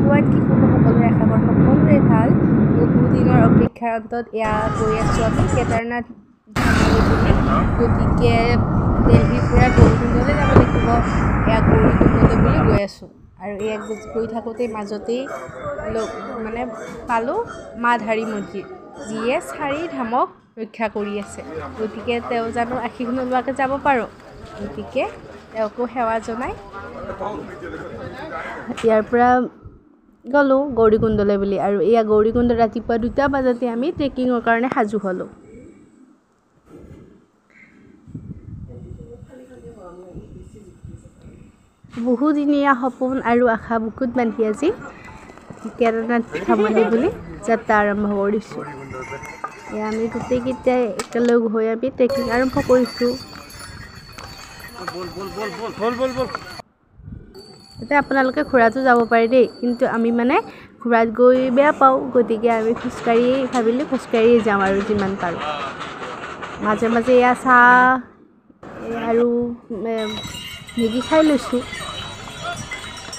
খবৰত কি খবৰ সকলোৰে আশা কৰোঁ সকলোৰে ভাল। বহুদিনৰ অপেক্ষাৰ অন্তত এয়া গৈ আছোঁ আমি কেদাৰনাথ ধামলৈ। গতিকে দিল্লীৰ পৰা গৌৰীকুণ্ডলৈ যাব লাগিব। এয়া গৌৰীকুণ্ডলৈ বুলি গৈ আছোঁ আৰু এয়া গৈ থাকোঁতেই মাজতেই মানে পালোঁ মাধাৰী মন্দিৰ, যিয়ে চাৰি ধামক ৰক্ষা কৰি আছে। গতিকে তেওঁ জানো আশীষ নোলোৱাকৈ যাব পাৰোঁ। গতিকে তেওঁকো সেৱা জনাই ইয়াৰ পৰা গ'লোঁ গৌৰীকুণ্ডলৈ বুলি। আৰু এয়া গৌৰীকুণ্ড ৰাতিপুৱা 2টা বজাতে আমি ট্ৰেকিঙৰ কাৰণে সাজু হ'লোঁ। বহুদিনীয়া সপোন আৰু আশা বুকুত বান্ধি আজি কেদাৰনাথ ধামলৈ বুলি যাত্ৰা আৰম্ভ কৰিছোঁ। এয়া আমি গোটেইকেইটাই একেলগ হৈ আমি ট্ৰেকিং আৰম্ভ কৰিছোঁ। এতিয়া আপোনালোকে ঘোঁৰাটো যাব পাৰে দেই, কিন্তু আমি মানে ঘোঁৰাত গৈ বেয়া পাওঁ। গতিকে আমি ভাবিলোঁ খোজকাঢ়িয়ে যাম আৰু যিমান পাৰোঁ। মাজে মাজে এয়া চাহ আৰু মেগী খাই লৈছোঁ।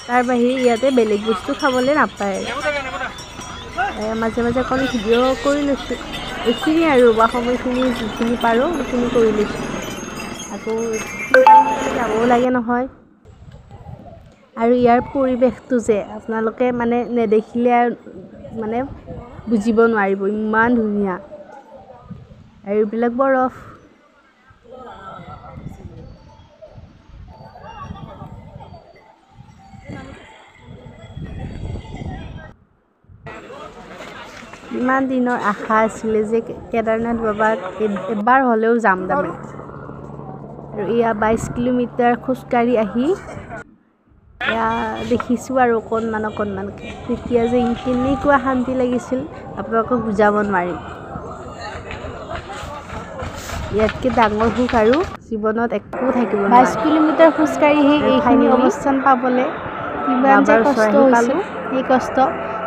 তাৰ বাহিৰে ইয়াতে বেলেগ বস্তু খাবলৈ নাপায়। মাজে মাজে অকণ ভিডিঅ' কৰি লৈছোঁ। এইখিনি আৰু সময়খিনি যিখিনি পাৰোঁ সেইখিনি কৰি লৈছোঁ। আকৌ যাবও লাগে নহয়। আৰু ইয়াৰ পৰিৱেশটো যে আপোনালোকে মানে নেদেখিলে মানে বুজিব নোৱাৰিব, ইমান ধুনীয়া। আৰু এইবিলাক বৰফ। ইমান দিনৰ আশা আছিলে যে কেদাৰনাথ বাবাক এবাৰ হ'লেও যাম তাৰমানে। আৰু এয়া 22 কিলোমিটাৰ খোজকাঢ়ি আহি এয়া দেখিছোঁ আৰু অকণমানকৈ। তেতিয়া যে কেনেকুৱা শান্তি লাগিছিল আপোনালোকক বুজাব নোৱাৰিম। ইয়াতকৈ ডাঙৰ সুখ আৰু জীৱনত একো থাকিব নোৱাৰে। 22 কিলোমিটাৰ খোজকাঢ়ি এইখিনি অৱস্থান পাবলৈ কিমান যে কষ্ট হৈছিল, সেই কষ্ট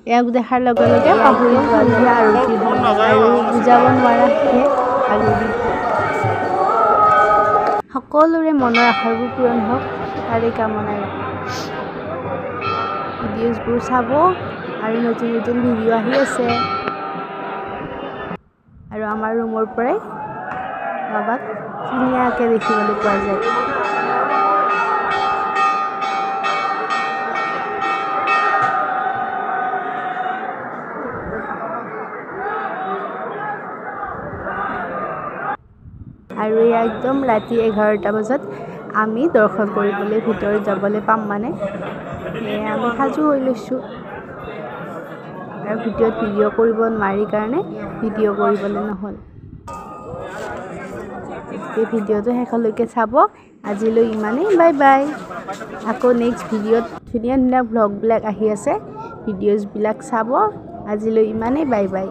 ইয়াক দেখাৰ লগে লগে পাহৰি যোৱা আৰু বুজাব নোৱাৰা সকলোৰে মনৰ আশাবোৰ পূৰণ হওক তাৰে কামনাৰে। ভিডিঅ'ছবোৰ চাব আৰু নতুন নতুন ভিডিঅ' আহি আছে। আৰু আমাৰ ৰুমৰ পৰাই বাবাক ধুনীয়াকৈ দেখিবলৈ পোৱা যায়। আৰু এয়া একদম ৰাতি 11টা বজাত আমি দৰ্শন কৰিবলৈ ভিতৰত যাবলৈ পাম মানে। সেয়ে আমি সাজু হৈ লৈছোঁ। আৰু ভিডিঅ' কৰিব নোৱাৰি কাৰণে ভিডিঅ' কৰিবলৈ নহ'ল। গতিকে ভিডিঅ'টো শেষলৈকে চাব। আজিলৈ ইমানেই, বাই বাই। আকৌ নেক্সট ভিডিঅ'ত ধুনীয়া ধুনীয়া ভ্লগবিলাক আহি আছে, ভিডিঅ'ছবিলাক চাব। আজিলৈ ইমানেই, বাই বাই।